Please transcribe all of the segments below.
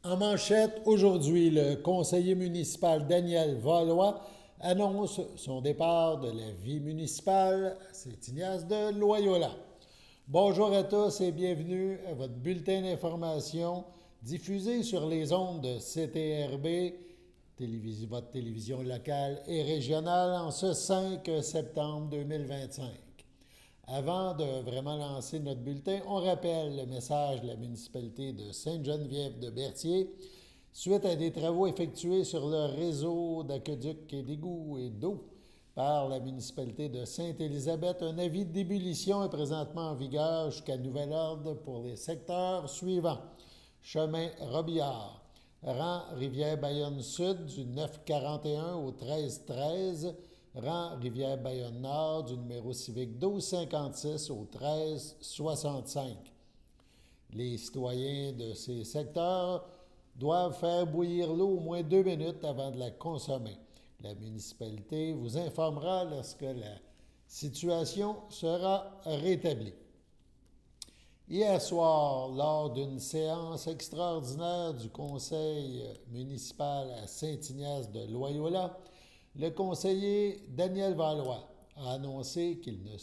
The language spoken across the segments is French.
En manchette, aujourd'hui, le conseiller municipal Daniel Valois annonce son départ de la vie municipale à Saint-Ignace de Loyola. Bonjour à tous et bienvenue à votre bulletin d'information diffusé sur les ondes de CTRB, votre télévision locale et régionale, en ce 5 septembre 2025. Avant de vraiment lancer notre bulletin, on rappelle le message de la municipalité de Sainte-Geneviève-de-Berthier. Suite à des travaux effectués sur le réseau d'aqueducs et d'égouts et d'eau par la municipalité de Sainte-Élisabeth, un avis d'ébullition est présentement en vigueur jusqu'à nouvel ordre pour les secteurs suivants. Chemin Robillard, rang Rivière-Bayonne-Sud du 941 au 1313, rang Rivière-Bayonne-Nord du numéro civique 1256 au 1365. Les citoyens de ces secteurs doivent faire bouillir l'eau au moins 2 minutes avant de la consommer. La municipalité vous informera lorsque la situation sera rétablie. Hier soir, lors d'une séance extraordinaire du conseil municipal à Saint-Ignace de Loyola, le conseiller Daniel Valois a annoncé qu'il ne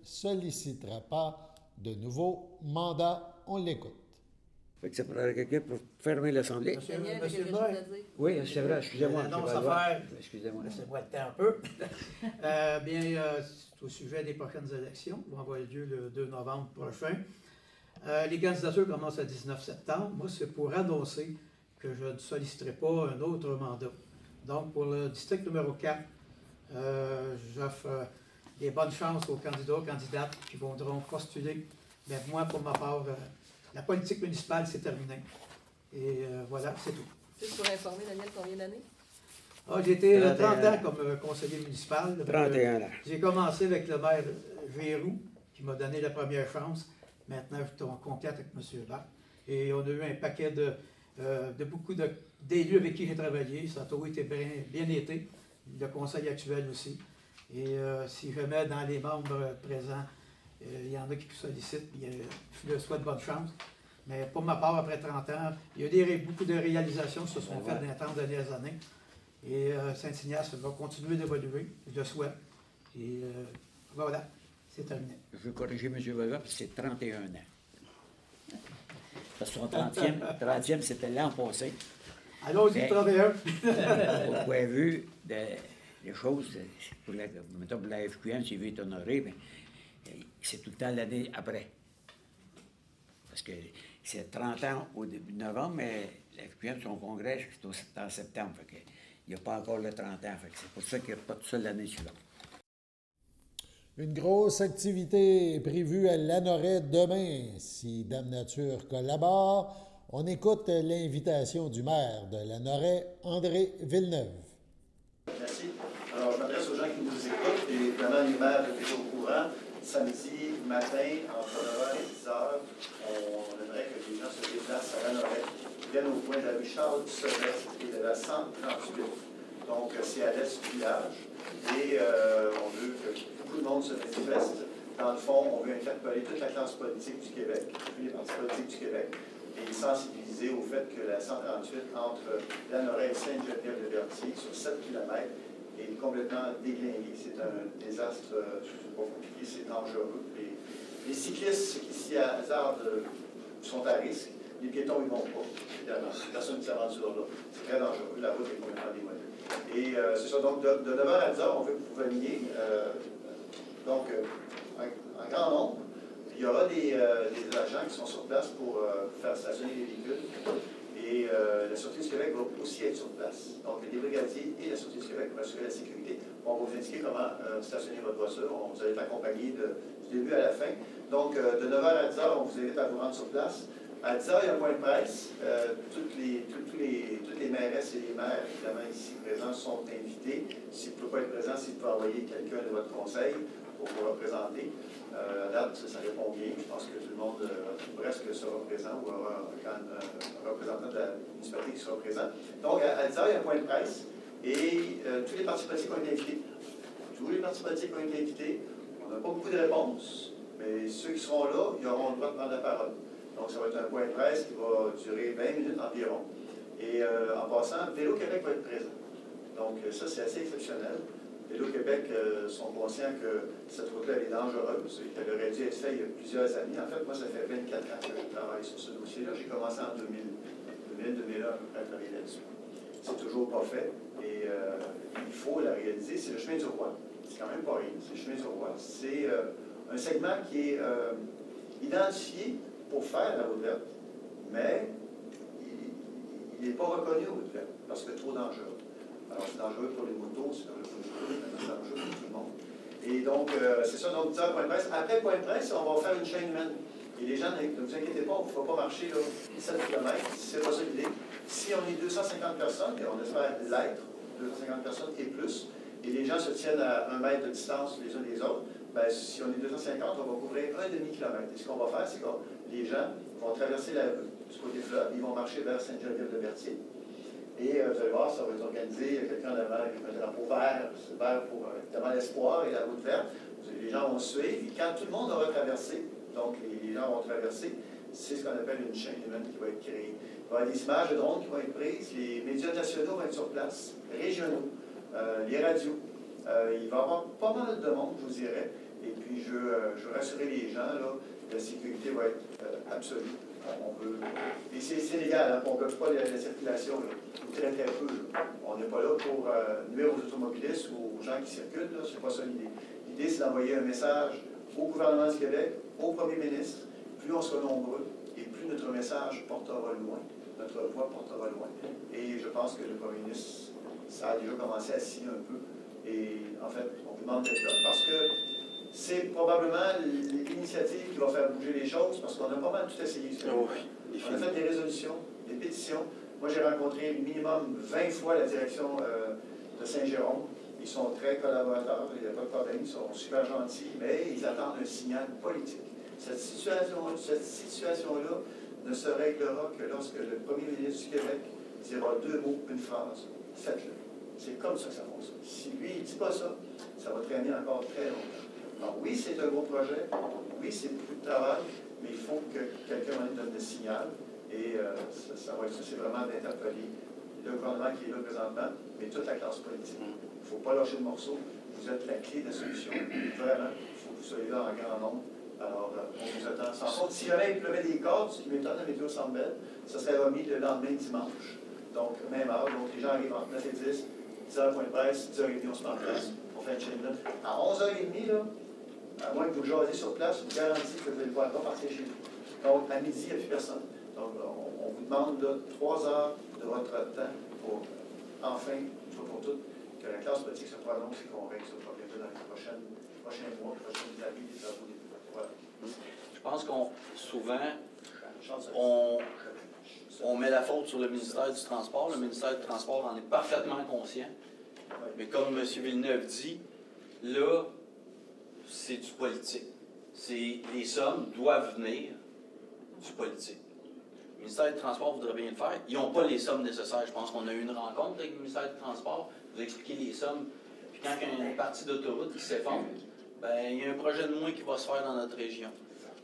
sollicitera pas de nouveau mandat. On l'écoute. Fait que ça prendrait quelqu'un pour fermer l'Assemblée. Daniel, quelque chose à dire? Oui, c'est vrai, excusez-moi. Annonce à faire. Excusez-moi. Laissez-moi le temps un peu. C'est au sujet des prochaines élections qui vont avoir lieu le 2 novembre prochain. Les candidatures commencent le 19 septembre. Moi, c'est pour annoncer que je ne solliciterai pas un autre mandat. Donc, pour le district numéro 4, j'offre des bonnes chances aux candidats, aux candidates qui voudront postuler. Mais moi, pour ma part, la politique municipale, c'est terminé. Et voilà, c'est tout. Juste pour informer, Daniel, combien d'années? J'ai été 30 ans comme conseiller municipal. 31 ans. J'ai commencé avec le maire Giroux, qui m'a donné la première chance. Maintenant, je suis en contact avec M. Bach. Et on a eu un paquet de beaucoup d'élus avec qui j'ai travaillé. Ça a toujours été bien été. Le conseil actuel aussi. Et si jamais dans les membres présents, il y en a qui sollicitent, puis je leur souhaite bonne chance. Mais pour ma part, après 30 ans, il y a beaucoup de réalisations qui se sont faites dans les 30 dernières années. Et Saint-Ignace va continuer d'évoluer, je le souhaite. Et voilà, c'est terminé. Je veux corriger M. Valois, parce que c'est 31 ans. Parce que son 30e, c'était l'an passé. Allons-y, 31. Au point de vue des choses, mettons pour la FQM, s'il veut être honoré, mais c'est tout le temps l'année après. Parce que c'est 30 ans au début de novembre, mais la FQM, son congrès, c'est en septembre. Fait que il n'y a pas encore le 30 ans. Fait que c'est pour ça qu'il n'y a pas tout ça l'année suivante. Une grosse activité est prévue à Lanoret demain. Si Dame Nature collabore, on écoute l'invitation du maire de Lanoret, André Villeneuve. Merci. Alors, je m'adresse aux gens qui nous écoutent, et évidemment, les maires sont déjà au courant. Samedi matin, entre 9h et 10h, on aimerait que les gens se déplacent à Lanoret, viennent au point de la rue Charles-du-Soleil et de la 138. Donc, c'est à l'est du village. Et on veut que beaucoup de monde se manifeste. Dans le fond, on veut interpeller toute la classe politique du Québec, tous les partis politiques du Québec, et sensibiliser au fait que la 138 entre Lanoret et Sainte-Geneviève-de-Berthier, sur 7 km, est complètement déglinguée. C'est un désastre, c'est pas compliqué, c'est dangereux. Les cyclistes qui s'y hasardent sont à risque. Les piétons, ils ne vont pas, évidemment. Personne ne s'aventure là. C'est très dangereux. La route est complètement démolie. Et c'est ça. Donc, de 9h à 10h, on veut que vous veniez. En grand nombre. Il y aura des agents qui sont sur place pour faire stationner les véhicules. Et la Sûreté du Québec va aussi être sur place. Donc, les brigadiers et la Sûreté du Québec vont assurer la sécurité. On va vous indiquer comment stationner votre voiture. Vous allez être accompagné du début à la fin. Donc, de 9h à 10h, on vous invite à vous rendre sur place. À 10h, il y a un point de presse. Toutes les mairesses et les maires, évidemment, ici présents, sont invités. Si vous ne pouvez pas être présent, si vous pouvez envoyer quelqu'un de votre conseil pour vous représenter. À date, ça répond bien. Je pense que tout le monde presque sera présent ou aura un représentant de la municipalité qui sera présent. Donc, à 10h, il y a un point de presse et tous les partis politiques ont été invités. Tous les partis politiques ont été invités. On n'a pas beaucoup de réponses, mais ceux qui seront là, ils auront le droit de prendre la parole. Donc, ça va être un point de presse qui va durer 20 minutes environ. Et en passant, Vélo Québec va être présent. Donc ça, c'est assez exceptionnel. Vélo Québec sont conscients que cette route-là, elle est dangereuse et qu'elle aurait dû être faite il y a plusieurs années. En fait, moi, ça fait 24 ans que je travaille sur ce dossier-là. J'ai commencé en 2000-2001 à travailler là-dessus. C'est toujours pas fait et il faut la réaliser. C'est le chemin du roi. C'est quand même pas rien, c'est le chemin du roi. C'est un segment qui est identifié pour faire la route verte, mais il n'est pas reconnu au route verte parce que trop dangereux. Alors, c'est dangereux pour les motos, c'est dangereux pour les motos, mais c'est dangereux pour tout le monde. Et donc, c'est ça, donc, disant Point de presse. Après Point de presse, on va faire une chaîne humaine. Et les gens, ne vous inquiétez pas, on ne va pas marcher là, 7 km, c'est pas ça l'idée. Si on est 250 personnes, et on espère l'être, 250 personnes et plus, et les gens se tiennent à 1 mètre de distance les uns des autres, bien, si on est 250, on va couvrir un demi-kilomètre. Et ce qu'on va faire, c'est que les gens vont traverser la rue du côté fleuve, ils vont marcher vers Sainte-Geneviève-de-Berthier. Et vous allez voir, ça va être organisé, quelqu'un en avant avec un drapeau vert, c'est vert pour évidemment l'espoir et la route verte. Les gens vont suivre, et quand tout le monde aura traversé, donc les gens vont traverser, c'est ce qu'on appelle une chaîne humaine qui va être créée. Il va y avoir des images de drones qui vont être prises, les médias nationaux vont être sur place, régionaux, les radios. Il va y avoir pas mal de monde, je vous dirais, et puis je veux rassurer les gens, là, la sécurité va être absolue. Et c'est légal, hein, on ne bloque pas la circulation, là, ou très très peu. Là. On n'est pas là pour nuire aux automobilistes ou aux gens qui circulent, ce n'est pas ça l'idée. L'idée, c'est d'envoyer un message au gouvernement du Québec, au premier ministre. Plus on sera nombreux et plus notre message portera loin, notre voix portera loin. Et je pense que le premier ministre, ça a déjà commencé à signer un peu. Et en fait, on vous demande d'être là parce que c'est probablement l'initiative qui va faire bouger les choses parce qu'on a pas mal tout essayé. On a fait des résolutions, des pétitions. Moi, j'ai rencontré minimum 20 fois la direction de Saint-Jérôme. Ils sont très collaborateurs, il n'y a pas de problème, ils sont super gentils, mais ils attendent un signal politique. Cette situation-là ne se réglera que lorsque le premier ministre du Québec dira 2 mots, une phrase. Faites-le. C'est comme ça que ça fonctionne. Si lui, il ne dit pas ça, ça va traîner encore très longtemps. Alors oui, c'est un gros projet, oui, c'est beaucoup de travail, mais il faut que quelqu'un donne le signal, et ça va être ça, c'est vraiment d'interpeller le gouvernement qui est là présentement, mais toute la classe politique. Il ne faut pas lâcher le morceau, vous êtes la clé de la solution, vraiment, il faut que vous soyez là en grand nombre. Alors, on vous attend sans faute. Si jamais il pleuvait des cordes, ce qui m'étonne, la météo semble belle, ça serait remis le lendemain dimanche. Donc, même heure, donc les gens arrivent entre 9 et 10, 10h point de presse, 10h30, on se met en place, on fait une chaîne là. À 11h30, là, à moins que vous le jasez sur place, je vous garantis que vous allez pouvoir repartir chez vous. Donc, à midi, il n'y a plus personne. Donc, on vous demande là, 3 heures de votre temps pour, enfin, une fois pour toutes, que la classe politique se prononce et qu'on règle ce problème-là dans les prochains mois, les prochaines années, les travaux. Voilà. Je pense qu'on, souvent, on met la faute sur le ministère du Transport. Le ministère du Transport en est parfaitement conscient. Mais comme M. Villeneuve dit, là, c'est du politique. Les sommes doivent venir du politique. Le ministère du Transport voudrait bien le faire. Ils n'ont pas les sommes nécessaires. Je pense qu'on a eu une rencontre avec le ministère du Transport. Vous expliquez les sommes. Puis quand il y a une partie d'autoroute qui s'effondre, ben, il y a un projet de moins qui va se faire dans notre région.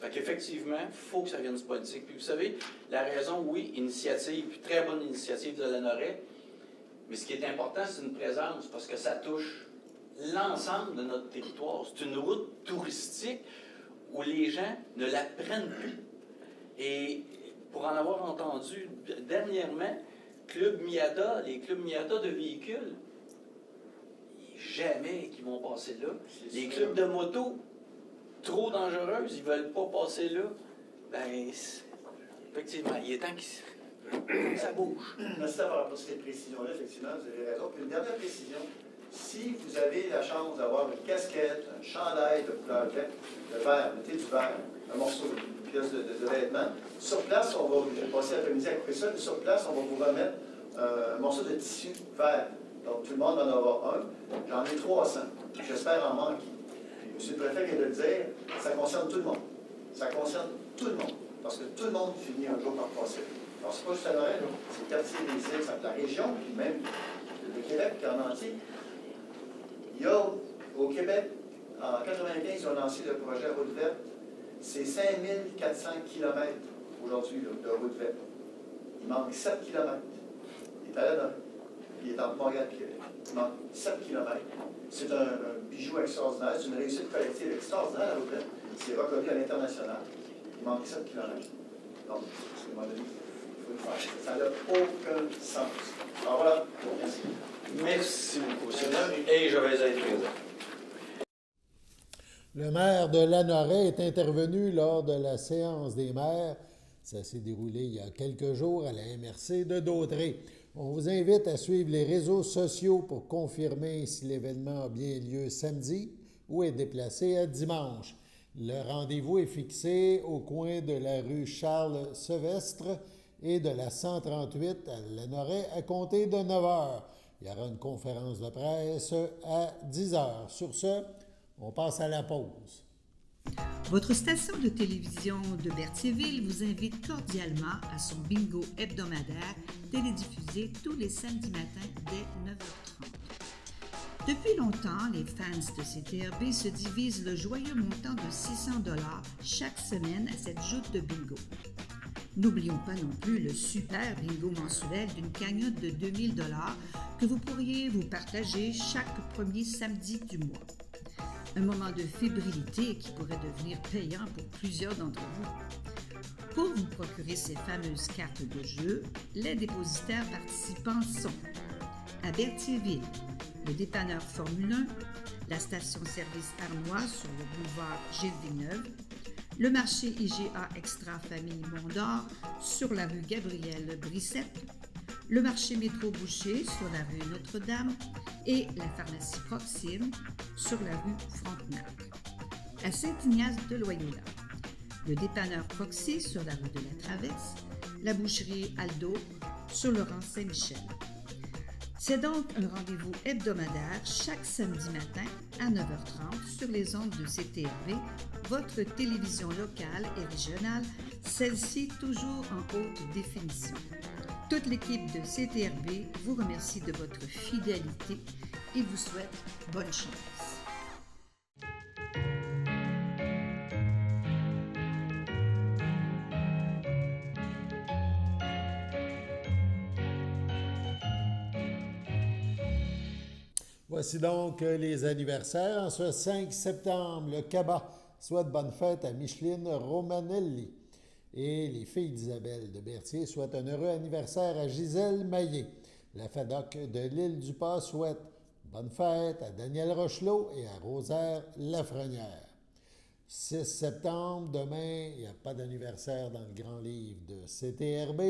Fait qu'effectivement, il faut que ça vienne du politique. Puis vous savez, la raison, oui, initiative, très bonne initiative de l'Honoré, mais ce qui est important, c'est une présence, parce que ça touche l'ensemble de notre territoire. C'est une route touristique où les gens ne la prennent plus. Et pour en avoir entendu dernièrement, Club Miata, les clubs Miata de véhicules, jamais qu'ils vont passer là. Les clubs de moto, trop dangereuses, ils ne veulent pas passer là. Ben, effectivement, il est temps que ça bouge. Merci d'avoir apporté cette précision-là, effectivement, vous avez raison. Puis une dernière précision, si vous avez la chance d'avoir une casquette, un chandail de couleur verte, de verre, mettez du verre, un morceau, une pièce de vêtement, sur place, on va, j'ai passé l'après-midi à couper ça, puis sur place, on va vous remettre un morceau de tissu vert. Donc, tout le monde va en avoir un. J'en ai 300. J'espère en manquer. Puis, M. le préfet vient de le dire, ça concerne tout le monde. Ça concerne tout le monde. Parce que tout le monde finit un jour par passer. Alors, c'est pas juste à Noël, c'est le quartier des îles, c'est la région, puis même le Québec en entier. Il y a, au Québec, en 1995, ils ont lancé le projet Route verte. C'est 5400 km aujourd'hui de route verte. Il manque 7 km. Il est à la il est entre Montréal et Québec. Il manque 7 km. C'est un bijou extraordinaire, c'est une réussite collective extraordinaire, la route. C'est reconnu à l'international. Il manque 7 km. Donc, à un moment donné, il faut le faire. Ça n'a aucun sens. Alors voilà, merci. Merci beaucoup, Seigneur, et je vais être présent. Le maire de Lanoraie est intervenu lors de la séance des maires. Ça s'est déroulé il y a quelques jours à la MRC de Dautré. On vous invite à suivre les réseaux sociaux pour confirmer si l'événement a bien lieu samedi ou est déplacé à dimanche. Le rendez-vous est fixé au coin de la rue Charles-Sevestre et de la 138 à Lanoraie à compter de 9 h. Il y aura une conférence de presse à 10 h. Sur ce, on passe à la pause. Votre station de télévision de Berthierville vous invite cordialement à son bingo hebdomadaire télédiffusé tous les samedis matins dès 9h30. Depuis longtemps, les fans de CTRB se divisent le joyeux montant de 600 $ chaque semaine à cette joute de bingo. N'oublions pas non plus le super bingo mensuel d'une cagnotte de 2000 $ que vous pourriez vous partager chaque premier samedi du mois. Un moment de fébrilité qui pourrait devenir payant pour plusieurs d'entre vous. Pour vous procurer ces fameuses cartes de jeu, les dépositaires participants sont à Berthierville, le dépanneur Formule 1, la station-service Arnois sur le boulevard Gilles Villeneuve, le marché IGA Extra Famille Mont-d'Or sur la rue Gabriel Brissette, le marché Métro Boucher sur la rue Notre-Dame et la pharmacie Proxime sur la rue Frontenac. À Saint-Ignace de Loyola, le dépanneur Proxy sur la rue de la Traverse, la boucherie Aldo sur le rang Saint-Michel. C'est donc un rendez-vous hebdomadaire chaque samedi matin à 9h30 sur les ondes de CTRB, votre télévision locale et régionale, celle-ci toujours en haute définition. Toute l'équipe de CTRB vous remercie de votre fidélité et vous souhaite bonne chance. Voici donc les anniversaires. En ce 5 septembre, le CABA souhaite bonne fête à Micheline Romanelli. Et les filles d'Isabelle de Berthier souhaitent un heureux anniversaire à Gisèle Maillet. La FADOC de l'Île-du-Pas souhaite bonne fête à Daniel Rochelot et à Rosaire Lafrenière. 6 septembre, demain, il n'y a pas d'anniversaire dans le grand livre de CTRB.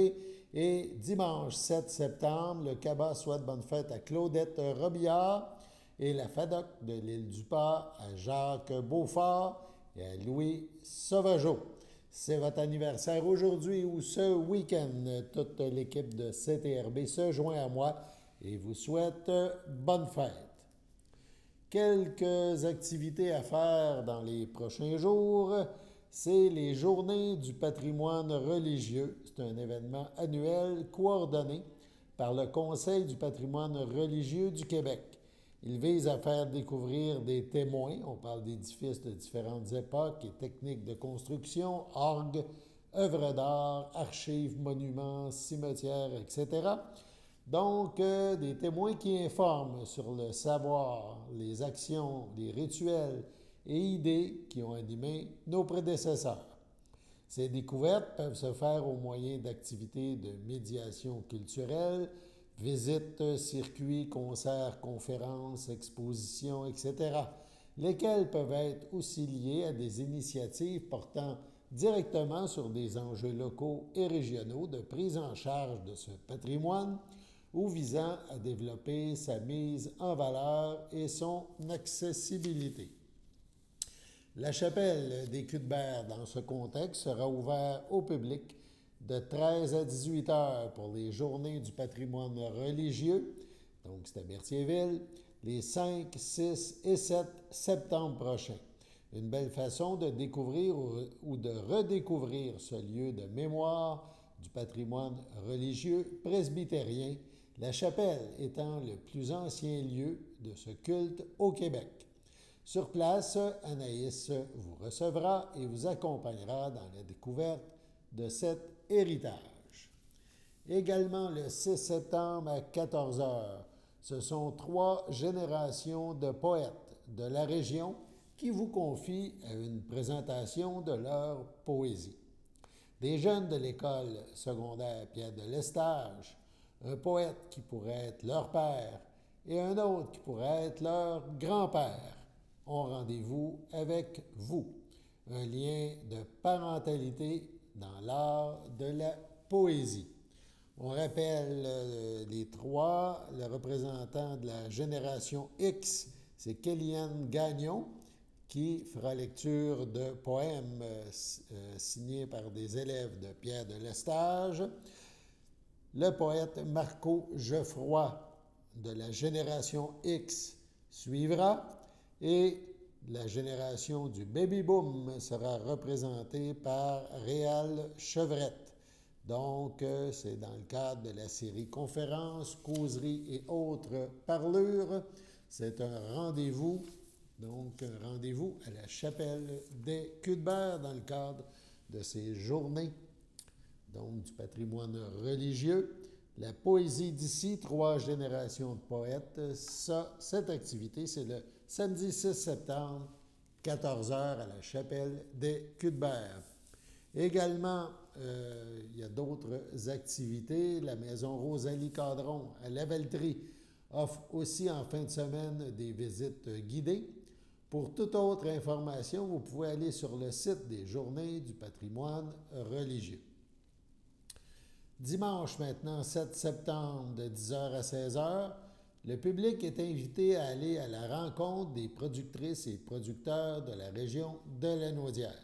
Et dimanche 7 septembre, le CABA souhaite bonne fête à Claudette Robillard et la FADOC de l'Île-du-Pas à Jacques Beaufort et à Louis Sauvageau. C'est votre anniversaire aujourd'hui ou ce week-end. Toute l'équipe de CTRB se joint à moi et vous souhaite bonne fête. Quelques activités à faire dans les prochains jours, c'est les Journées du patrimoine religieux. C'est un événement annuel coordonné par le Conseil du patrimoine religieux du Québec. Il vise à faire découvrir des témoins, on parle d'édifices de différentes époques et techniques de construction, orgues, œuvres d'art, archives, monuments, cimetières, etc. Donc, des témoins qui informent sur le savoir, les actions, les rituels et idées qui ont animé nos prédécesseurs. Ces découvertes peuvent se faire au moyen d'activités de médiation culturelle, visites, circuits, concerts, conférences, expositions, etc., lesquels peuvent être aussi liés à des initiatives portant directement sur des enjeux locaux et régionaux de prise en charge de ce patrimoine ou visant à développer sa mise en valeur et son accessibilité. La chapelle des Cuthberts, dans ce contexte, sera ouverte au public de 13 à 18 heures pour les Journées du patrimoine religieux, donc c'est à Berthierville, les 5, 6 et 7 septembre prochains. Une belle façon de découvrir ou de redécouvrir ce lieu de mémoire du patrimoine religieux presbytérien, la chapelle étant le plus ancien lieu de ce culte au Québec. Sur place, Anaïs vous recevra et vous accompagnera dans la découverte de cet héritage. Également le 6 septembre à 14 heures. Ce sont 3 générations de poètes de la région qui vous confient une présentation de leur poésie. Des jeunes de l'école secondaire Pierre de Lestage, un poète qui pourrait être leur père et un autre qui pourrait être leur grand-père ont rendez-vous avec vous. Un lien de parentalité dans l'art de la poésie. On rappelle les 3, le représentant de la génération X, c'est Kellyanne Gagnon, qui fera lecture de poèmes signés par des élèves de Pierre de Lestage. Le poète Marco Geoffroy de la génération X suivra et la génération du baby-boom sera représentée par Réal Chevrette. Donc, c'est dans le cadre de la série Conférences, causeries et autres parlures. C'est un rendez-vous, donc un rendez-vous à la chapelle des Cuthberts dans le cadre de ces journées, donc du patrimoine religieux. La poésie d'ici, 3 générations de poètes. Cette activité, c'est le samedi 6 septembre, 14 heures à la chapelle des Cuthberts. Également, il y a d'autres activités. La maison Rosalie Cadron à Lavaltrie offre aussi en fin de semaine des visites guidées. Pour toute autre information, vous pouvez aller sur le site des Journées du patrimoine religieux. Dimanche maintenant, 7 septembre, de 10h à 16h, le public est invité à aller à la rencontre des productrices et producteurs de la région de Lanaudière.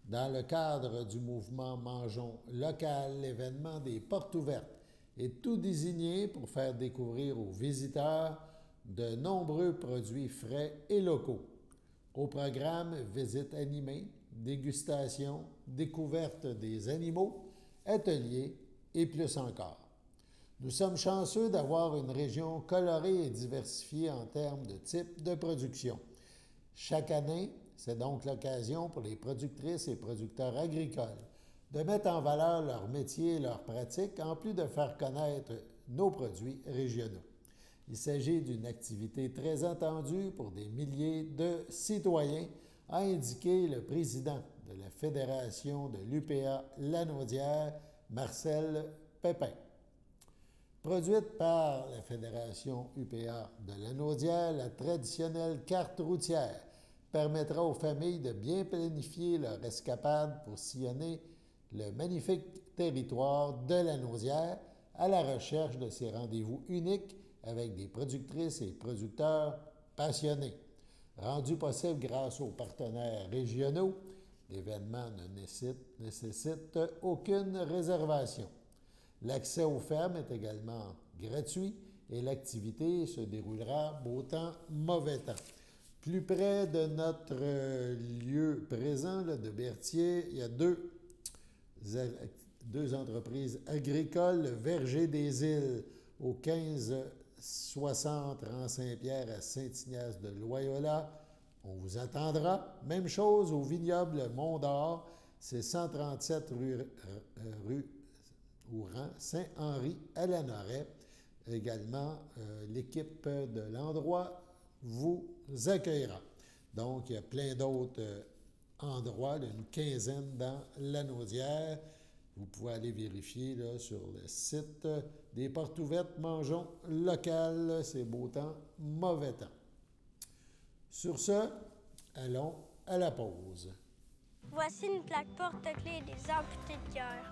Dans le cadre du mouvement Mangeons local, l'événement des portes ouvertes est tout désigné pour faire découvrir aux visiteurs de nombreux produits frais et locaux. Au programme, visites animées, dégustation, découverte des animaux, ateliers et plus encore. Nous sommes chanceux d'avoir une région colorée et diversifiée en termes de type de production. Chaque année, c'est donc l'occasion pour les productrices et producteurs agricoles de mettre en valeur leur métier et leurs pratiques, en plus de faire connaître nos produits régionaux. Il s'agit d'une activité très attendue pour des milliers de citoyens, a indiqué le président de la Fédération de l'UPA Lanaudière, Marcel Pépin. Produite par la Fédération UPA de Lanaudière, la traditionnelle carte routière permettra aux familles de bien planifier leur escapade pour sillonner le magnifique territoire de Lanaudière à la recherche de ces rendez-vous uniques avec des productrices et producteurs passionnés. Rendu possible grâce aux partenaires régionaux, l'événement ne nécessite aucune réservation. L'accès aux fermes est également gratuit et l'activité se déroulera beau temps, mauvais temps. Plus près de notre lieu présent là, de Berthier, il y a deux entreprises agricoles, le Verger des Îles au 1560 rang Saint-Pierre à Saint-Ignace de Loyola. On vous attendra. Même chose au vignoble Mont-d'Or, c'est 137 rue au rang Saint-Henri à Lanoret. Également, l'équipe de l'endroit vous accueillera. Donc, il y a plein d'autres endroits, là, une quinzaine dans Lanaudière. Vous pouvez aller vérifier là, sur le site des portes ouvertes Mangeons local. C'est beau temps, mauvais temps. Sur ce, allons à la pause. Voici une plaque porte-clés des amputés de cœur.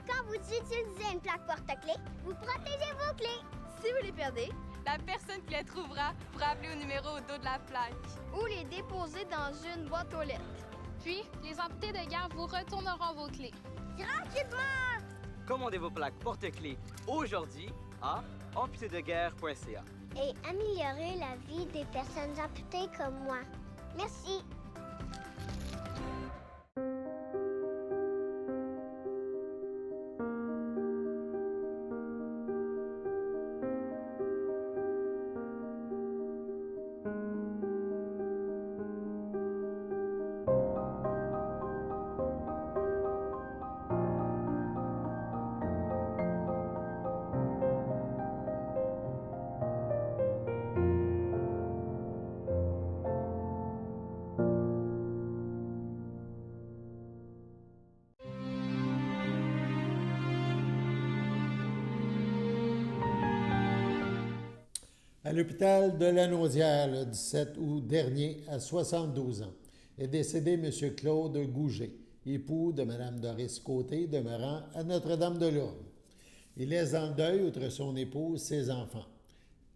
Quand vous utilisez une plaque porte-clés, vous protégez vos clés. Si vous les perdez, la personne qui les trouvera pourra appeler au numéro au dos de la plaque. Ou les déposer dans une boîte aux lettres. Puis, les amputés de guerre vous retourneront vos clés. Tranquillement! Commandez vos plaques porte-clés aujourd'hui à amputédeguerre.ca. Et améliorer la vie des personnes amputées comme moi. Merci. À l'hôpital de Lanaudière, le 17 août dernier, à 72 ans, est décédé M. Claude Gouget, époux de Mme Doris Côté, demeurant à Notre-Dame-de-Lourdes. Il laisse dans le deuil, outre son épouse, ses enfants,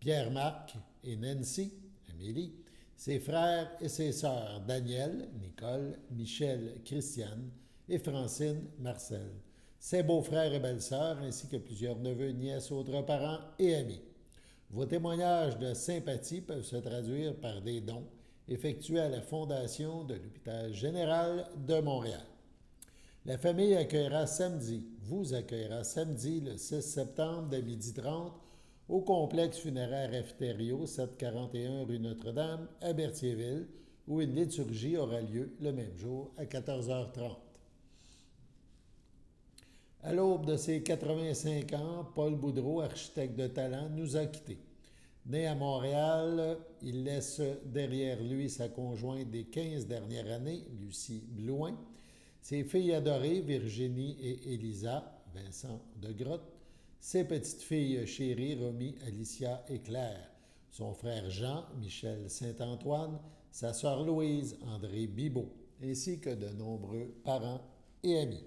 Pierre-Marc et Nancy, Amélie, ses frères et ses sœurs, Daniel, Nicole, Michel, Christiane et Francine, Marcel, ses beaux-frères et belles-sœurs, ainsi que plusieurs neveux, nièces, autres parents et amis. Vos témoignages de sympathie peuvent se traduire par des dons effectués à la Fondation de l'Hôpital général de Montréal. La famille vous accueillera samedi le 6 septembre dès 12h30 au complexe funéraire Efterio, 741 rue Notre-Dame, à Berthierville, où une liturgie aura lieu le même jour à 14h30. À l'aube de ses 85 ans, Paul Boudreau, architecte de talent, nous a quittés. Né à Montréal, il laisse derrière lui sa conjointe des 15 dernières années, Lucie Blouin, ses filles adorées, Virginie et Élisa, Vincent de Grotte, ses petites-filles chéries, Romy, Alicia et Claire, son frère Jean, Michel Saint-Antoine, sa sœur Louise, André Bibeau, ainsi que de nombreux parents et amis.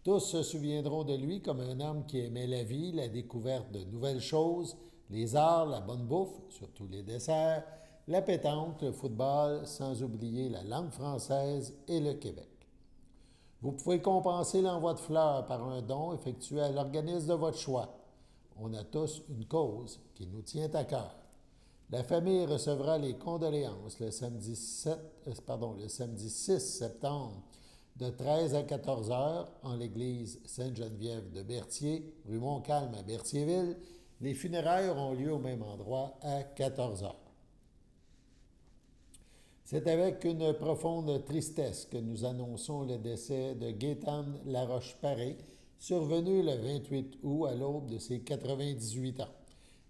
Tous se souviendront de lui comme un homme qui aimait la vie, la découverte de nouvelles choses, les arts, la bonne bouffe, surtout les desserts, la pétanque, le football, sans oublier la langue française et le Québec. Vous pouvez compenser l'envoi de fleurs par un don effectué à l'organisme de votre choix. On a tous une cause qui nous tient à cœur. La famille recevra les condoléances le samedi 6 septembre de 13 à 14 heures en l'église Sainte-Geneviève de Berthier, rue Montcalm à Berthierville. Les funérailles auront lieu au même endroit à 14 heures. C'est avec une profonde tristesse que nous annonçons le décès de Gaétane Laroche-Paré, survenu le 28 août à l'aube de ses 98 ans.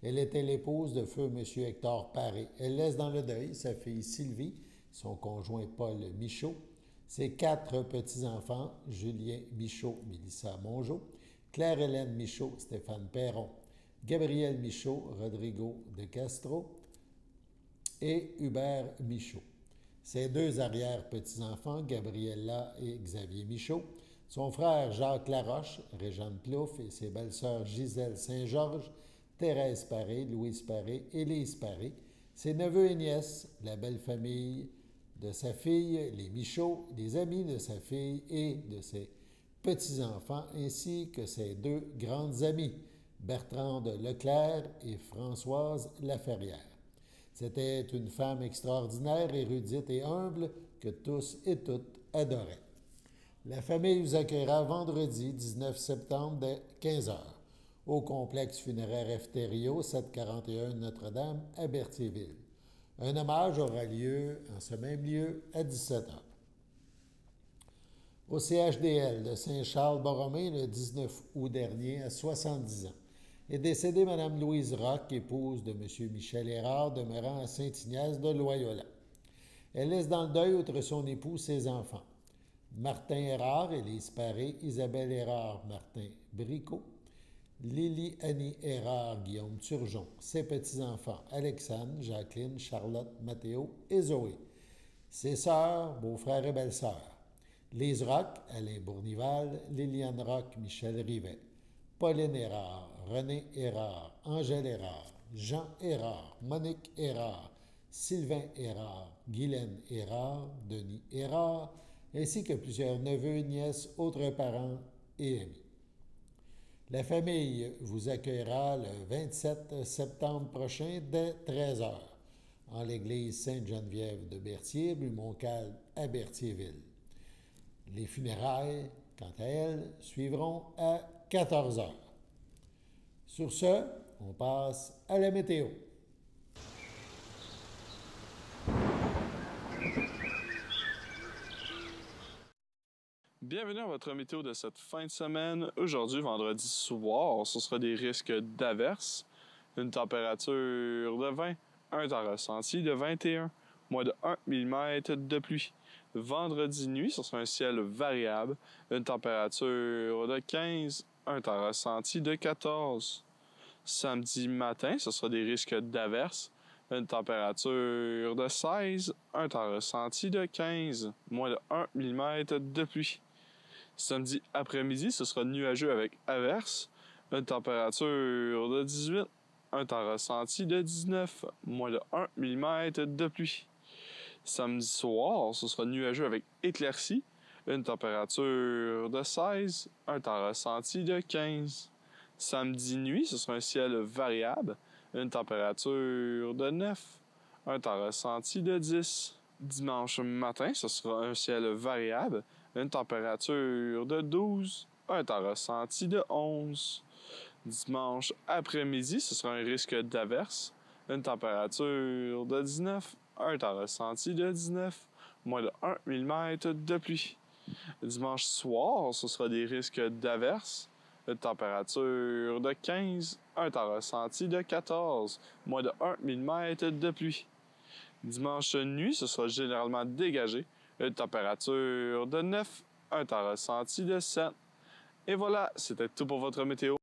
Elle était l'épouse de feu M. Hector Paré. Elle laisse dans le deuil sa fille Sylvie, son conjoint Paul Michaud, ses 4 petits-enfants, Julien Michaud, Mélissa Mongeau, Claire-Hélène Michaud, Stéphane Perron, Gabriel Michaud, Rodrigo de Castro et Hubert Michaud. Ses 2 arrière-petits-enfants, Gabriella et Xavier Michaud, son frère Jacques Laroche, Réjeanne Plouffe et ses belles-sœurs Gisèle Saint-Georges, Thérèse Paré, Louise Paré, Élise Paré, ses neveux et nièces, la belle famille de sa fille, les Michaud, les amis de sa fille et de ses petits-enfants, ainsi que ses 2 grandes amies, Bertrande Leclerc et Françoise Laferrière. C'était une femme extraordinaire, érudite et humble que tous et toutes adoraient. La famille vous accueillera vendredi 19 septembre dès 15h au complexe funéraire Efterio, 741 Notre-Dame à Berthierville. Un hommage aura lieu en ce même lieu à 17h. Au CHDL de Saint-Charles-Borromée, le 19 août dernier, à 70 ans, est décédée Mme Louise Roch, épouse de M. Michel Hérard, demeurant à Saint-Ignace de Loyola. Elle laisse dans le deuil, outre son époux, ses enfants. Martin Hérard, Élise Paré, Isabelle Hérard, Martin Bricot, Lily-Annie Hérard, Guillaume Turgeon, ses petits-enfants, Alexandre, Jacqueline, Charlotte, Mathéo et Zoé, ses sœurs, beaux-frères et belles-sœurs, Lise Roch, Alain Bournival, Liliane Roch, Michel Rivet, Pauline Hérard, René Hérard, Angèle Hérard, Jean Hérard, Monique Hérard, Sylvain Hérard, Guylaine Hérard, Denis Hérard, ainsi que plusieurs neveux, nièces, autres parents et amis. La famille vous accueillera le 27 septembre prochain dès 13h en l'église Sainte-Geneviève de Berthier, rue Montcalm à Berthierville. Les funérailles, quant à elles, suivront à 14h. Sur ce, on passe à la météo. Bienvenue à votre météo de cette fin de semaine. Aujourd'hui, vendredi soir, ce sera des risques d'averses. Une température de 20, un temps ressenti de 21, moins de 1 mm de pluie. Vendredi nuit, ce sera un ciel variable, une température de 15, un temps ressenti de 14. Samedi matin, ce sera des risques d'averses. Une température de 16, un temps ressenti de 15, moins de 1 mm de pluie. Samedi après-midi, ce sera nuageux avec averses. Une température de 18, un temps ressenti de 19, moins de 1 mm de pluie. Samedi soir, ce sera nuageux avec éclaircies. Une température de 16, un temps ressenti de 15. Samedi nuit, ce sera un ciel variable. Une température de 9, un temps ressenti de 10. Dimanche matin, ce sera un ciel variable. Une température de 12, un temps ressenti de 11. Dimanche après-midi, ce sera un risque d'averse. Une température de 19, un temps ressenti de 19, moins de 1 mm de pluie. Dimanche soir, ce sera des risques d'averse. Une température de 15, un temps ressenti de 14, moins de 1 mm de pluie. Dimanche nuit, ce sera généralement dégagé. Une température de 9, un temps ressenti de 7. Et voilà, c'était tout pour votre météo.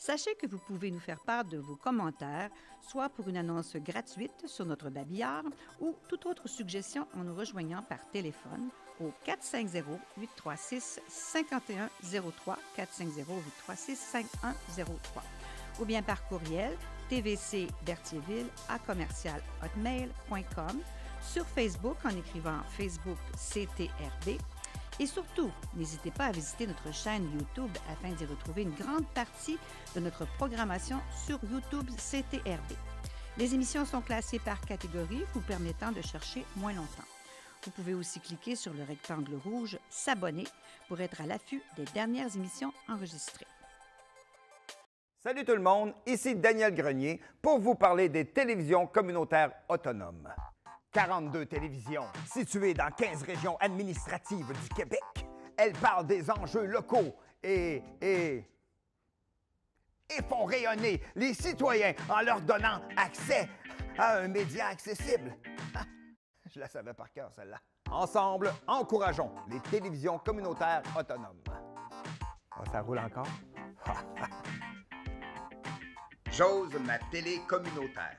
Sachez que vous pouvez nous faire part de vos commentaires, soit pour une annonce gratuite sur notre babillard ou toute autre suggestion en nous rejoignant par téléphone au 450-836-5103, 450-836-5103, ou bien par courriel tvcberthierville@hotmail.com, sur Facebook en écrivant Facebook CTRB. Et surtout, n'hésitez pas à visiter notre chaîne YouTube afin d'y retrouver une grande partie de notre programmation sur YouTube CTRB. Les émissions sont classées par catégorie, vous permettant de chercher moins longtemps. Vous pouvez aussi cliquer sur le rectangle rouge « S'abonner » pour être à l'affût des dernières émissions enregistrées. Salut tout le monde, ici Daniel Grenier pour vous parler des télévisions communautaires autonomes. 42 télévisions situées dans 15 régions administratives du Québec. Elles parlent des enjeux locaux et font rayonner les citoyens en leur donnant accès à un média accessible. Je la savais par cœur, celle-là. Ensemble, encourageons les télévisions communautaires autonomes. Oh, ça roule encore? J'ose ma télé communautaire.